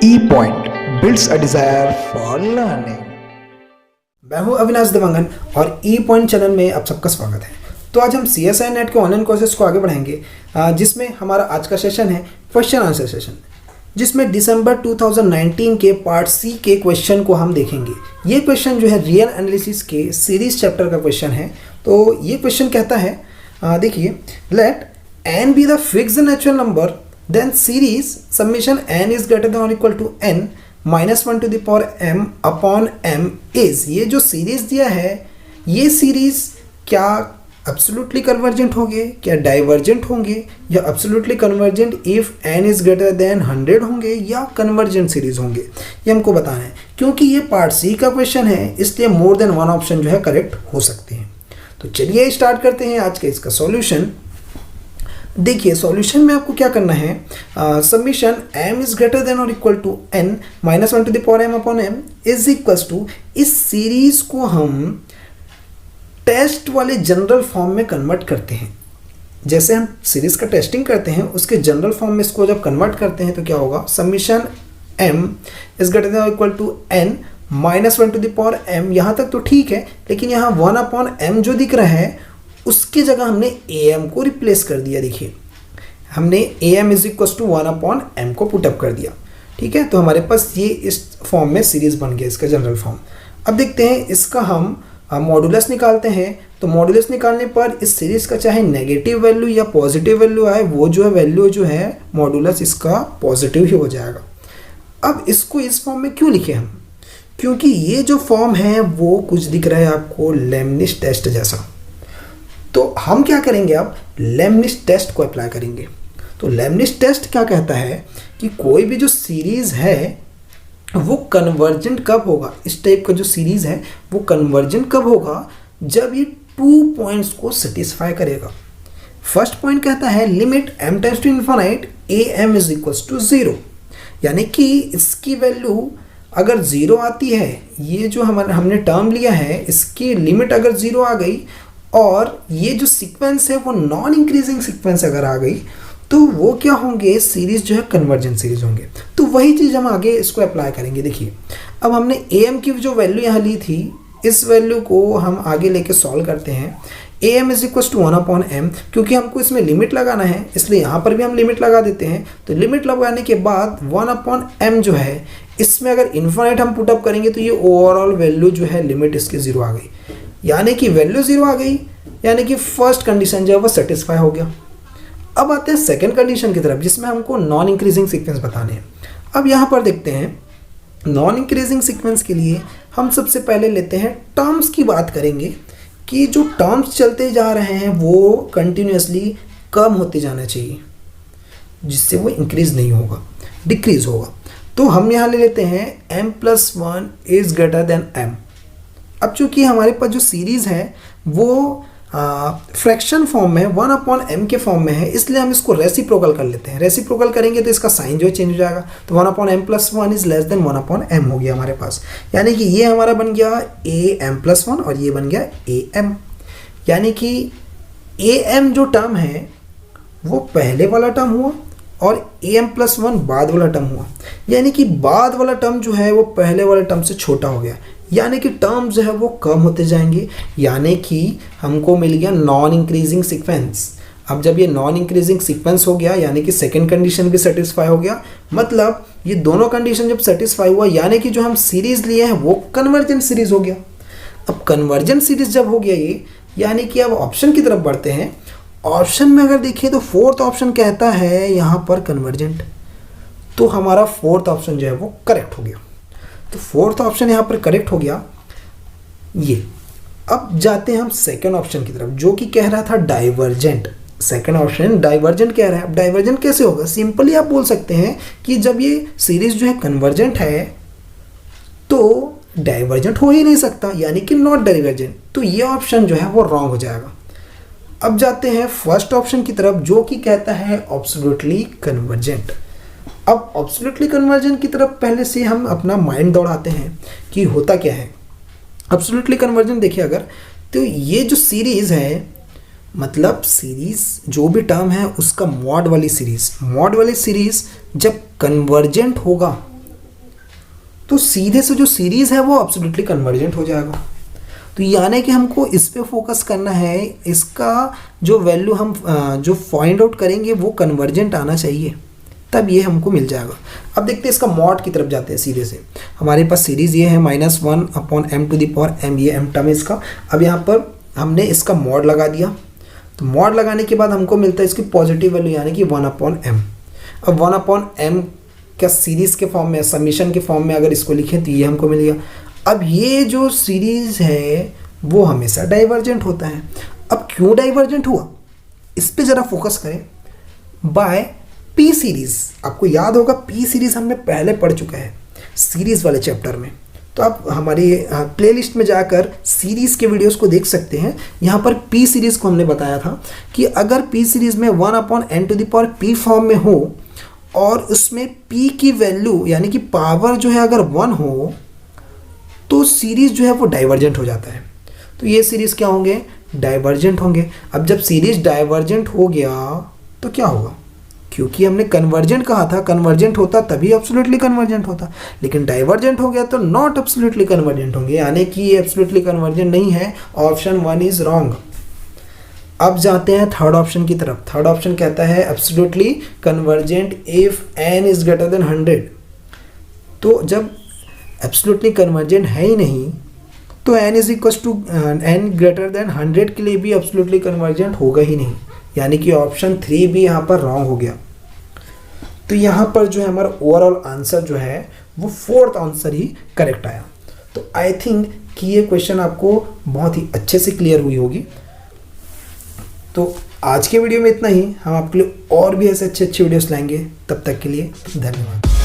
E-Point builds a desire for learning। मैं हूं अविनाश देवांगन और ई पॉइंट चैनल में आप सबका स्वागत है। तो आज हम CSI नेट के ऑनलाइन कोर्सेज को आगे बढ़ाएंगे, जिसमें हमारा आज का सेशन है क्वेश्चन आंसर सेशन, जिसमें दिसंबर 2019 के पार्ट सी के क्वेश्चन को हम देखेंगे। ये क्वेश्चन जो है रियल एनालिसिस के सीरीज चैप्टर का क्वेश्चन है। तो ये क्वेश्चन कहता है, देखिए, late n be the fixed natural number, then series summation n is greater than or equal to n minus 1 to the power m upon m is। ये जो सीरीज दिया है, ये सीरीज क्या एब्सोल्युटली कन्वर्जेंट होंगे, क्या डाइवर्जेंट होंगे, या absolutely convergent if n is greater than 100 होंगे, या कन्वर्जेंट सीरीज होंगे, ये हमको बताना है। क्योंकि ये पार्ट सी का क्वेश्चन है, इसलिए मोर देन वन ऑप्शन जो है करेक्ट हो सकते हैं। तो चलिए स्टार्ट करते हैं आज के इसका सॉल्यूशन। देखिए, सॉल्यूशन में आपको क्या करना है, summation m is greater than और equal to n minus 1 to the power m upon m is equals to, इस सीरीज को हम टेस्ट वाले जनरल फॉर्म में कन्वर्ट करते हैं। जैसे हम सीरीज का टेस्टिंग करते हैं, उसके जनरल फॉर्म में इसको जब कन्वर्ट करते हैं तो क्या होगा, summation m is greater than और equal to n minus 1 to the power m। यहाँ तक तो ठीक है, लेकिन यहाँ 1 अपॉन m जो दिख रहा है, उसकी जगह हमने am को रिप्लेस कर दिया। देखिए, हमने am is equal to 1 upon m को पुटअप कर दिया। ठीक है, तो हमारे पास ये इस फॉर्म में सीरीज बन गया, इसका जनरल फॉर्म। अब देखते हैं इसका हम मॉडुलस निकालते हैं। तो मॉडुलस निकालने पर इस सीरीज का चाहे नेगेटिव वैल्यू या पॉजिटिव वैल्यू आए, वो जो है वैल्यू जो है मॉडुलस इसका पॉजिटिव ही हो जाएगा। अब इसको इस फॉर्म में क्यों लिखे हम, क्योंकि ये जो फॉर्म है वो कुछ दिख रहा है आपको लेमनिस टेस्ट जैसा। तो हम क्या करेंगे, अब लेमनिस टेस्ट को अप्लाई करेंगे। तो लेमनिस टेस्ट क्या कहता है कि कोई भी जो सीरीज है वो कन्वर्जेंट कब होगा, इस टाइप का जो सीरीज है वो कन्वर्जेंट कब होगा, जब ये 2 पॉइंट्स को सेटिस्फाई करेगा। फर्स्ट पॉइंट कहता है limit m tends to infinite am is equals to 0, यानी कि इसकी वैल्यू अगर 0 आती है, ये जो हमने टर्म लिया है इसकी लिमिट अगर 0 आ गई और ये जो सीक्वेंस है वो नॉन इंक्रीजिंग सीक्वेंस अगर आ गई, तो वो क्या होंगे, सीरीज जो है कन्वर्जेंट सीरीज होंगे। तो वही चीज़ हम आगे इसको अप्लाई करेंगे। देखिए, अब हमने am की जो वैल्यू यहाँ ली थी, इस वैल्यू को हम आगे लेके सॉल्व करते हैं। am is equal to 1 upon m, क्योंकि हमको इसमें लिमिट लगाना है इसलिए यहाँ पर भी हम लिमिट लगा देते हैं। तो लिमिट लगाने के बाद 1 अपॉन m जो है, इसमें अगर इन्फिनिट हम पुटअप करेंगे तो ये ओवरऑल वैल्यू जो है लिमिट इसकी 0 आ गई, यानी कि वैल्यू 0 आ गई, यानी कि फर्स्ट कंडीशन जो है वो सेटिस्फाई हो गया। अब आते हैं सेकंड कंडीशन की तरफ, जिसमें हमको नॉन इंक्रीजिंग सीक्वेंस बताने हैं। अब यहाँ पर देखते हैं नॉन इंक्रीजिंग सीक्वेंस के लिए हम सबसे पहले लेते हैं टर्म्स की बात करेंगे कि जो टर्म्स चलते जा रहे हैं वो कंटिन्यूसली कम होते जाना चाहिए, जिससे वो इंक्रीज नहीं होगा, डिक्रीज होगा। तो हम यहाँ ले लेते हैं m+1 is greater then m। अब चूंकि हमारे पास जो सीरीज है वो फ्रैक्शन फॉर्म में 1 अपॉन m के फॉर्म में है, इसलिए हम इसको रेसिप्रोकल कर लेते हैं। रेसिप्रोकल करेंगे तो इसका साइन जो है चेंज हो जाएगा। तो 1 upon m+1 is less than 1 upon m हो गया हमारे पास, यानी कि ये हमारा बन गया am+1 और ये बन गया am, यानी कि am जो टर्म है वो पहले वाला टर्म हुआ और am+1 बाद वाला टर्म हुआ, यानी कि बाद वाला टर्म जो है वो पहले वाले टर्म से छोटा हो गया, यानी कि टर्म जो है वो कम होते जाएंगे, यानी कि हमको मिल गया नॉन इंक्रीजिंग सीक्वेंस। अब जब ये नॉन इंक्रीजिंग सीक्वेंस हो गया, यानी कि सेकंड कंडीशन भी सेटिस्फाई हो गया, मतलब ये दोनों कंडीशन जब सेटिस्फाई हुआ, यानी कि जो हम सीरीज लिए हैं वो कन्वर्जेंट सीरीज हो गया। अब कन्वर्जेंट सीरीज जब हो गया ये, यानी कि अब ऑप्शन की तरफ बढ़ते हैं। ऑप्शन में अगर देखिए तो फोर्थ ऑप्शन कहता है यहाँ पर कन्वर्जेंट, तो हमारा फोर्थ ऑप्शन जो है वो करेक्ट हो गया। तो फोर्थ ऑप्शन यहाँ पर करेक्ट हो गया ये। अब जाते हैं हम सेकंड ऑप्शन की तरफ, जो कि कह रहा था डाइवर्जेंट। सेकंड ऑप्शन डाइवर्जेंट कह रहा है। अब डाइवर्जेंट कैसे होगा, सिंपली आप बोल सकते हैं कि जब ये सीरीज जो है कन्वर्जेंट है तो डाइवर्जेंट हो ही नहीं सकता, यानी कि नॉट डाइवर्जेंट। तो ये ऑप्शन जो है वो रॉन्ग हो जाएगा। अब जाते हैं फर्स्ट ऑप्शन की तरफ, जो कि कहता है एब्सोल्युटली कन्वर्जेंट। अब एब्सोल्युटली कन्वर्जेंट की तरफ पहले से हम अपना माइंड दौड़ाते हैं कि होता क्या है। एब्सोल्युटली कन्वर्जेंट देखिए अगर, तो ये जो सीरीज है, मतलब सीरीज जो भी टर्म है उसका मॉड वाली सीरीज जब कन्वर्जेंट होगा तो सीधे से जो सीरीज़ है वो एब्सोल्युटली कन्वर्जेंट हो जाएगा। तो यानी कि हमको इस पे फोकस करना है, इसका जो वैल्यू हम जो फाइंड आउट करेंगे वो कन्वर्जेंट आना चाहिए, तब ये हमको मिल जाएगा। अब देखते हैं इसका मॉड की तरफ जाते हैं सीधे से। हमारे पास सीरीज़ ये है -1/m⁴, ये m टर्म है इसका। अब यहाँ पर हमने इसका मॉड लगा दिया, तो मॉड लगाने के बाद हमको मिलता है इसकी पॉजिटिव वैल्यू यानी कि 1/m। अब 1/m क्या सीरीज़ के फॉर्म में, समीशन के फॉर्म में अगर इसको लिखें तो ये हमको मिल गया। अब ये जो सीरीज़ है वो हमेशा डाइवर्जेंट होता है। अब क्यों डाइवर्जेंट हुआ, इस पे ज़रा फोकस करें। बाय पी सीरीज़, आपको याद होगा पी सीरीज़ हमने पहले पढ़ चुका है सीरीज़ वाले चैप्टर में। तो आप हमारी प्लेलिस्ट में जाकर सीरीज़ के वीडियोस को देख सकते हैं। यहाँ पर पी सीरीज़ को हमने बताया था कि अगर पी सीरीज़ में 1/n⁴ फॉर्म में हो और उसमें p की वैल्यू यानी कि पावर जो है अगर 1 हो तो सीरीज़ जो है वो डाइवर्जेंट हो जाता है। तो ये सीरीज़ क्या होंगे, डाइवर्जेंट होंगे। अब जब सीरीज़ डाइवर्जेंट हो गया तो क्या होगा, क्योंकि हमने कन्वर्जेंट कहा था, कन्वर्जेंट होता तभी एब्सोल्युटली कन्वर्जेंट होता, लेकिन डाइवर्जेंट हो गया तो नॉट एब्सोल्युटली कन्वर्जेंट होंगे, यानी कि ये एब्सोल्युटली कन्वर्जेंट नहीं है। Option 1 is wrong. अब जाते हैं थर्ड ऑप्शन की तरफ। थर्ड ऑप्शन कहता है absolutely convergent if n is greater than 100। तो जब एब्सोल्युटली कन्वर्जेंट है ही नहीं तो n is equal to n greater than 100 के लिए भी एब्सोल्युटली कन्वर्जेंट होगा ही नहीं, यानी कि ऑप्शन 3 भी यहाँ पर रॉन्ग हो गया। तो यहाँ पर जो है हमारा ओवरऑल आंसर जो है वो फोर्थ आंसर ही करेक्ट आया। तो आई थिंक कि ये क्वेश्चन आपको बहुत ही अच्छे से क्लियर हुई होगी। तो आज के वीडियो में इतना ही। हम आपके लिए और भी ऐसे अच्छे अच्छे वीडियोस लाएंगे। तब तक के लिए धन्यवाद।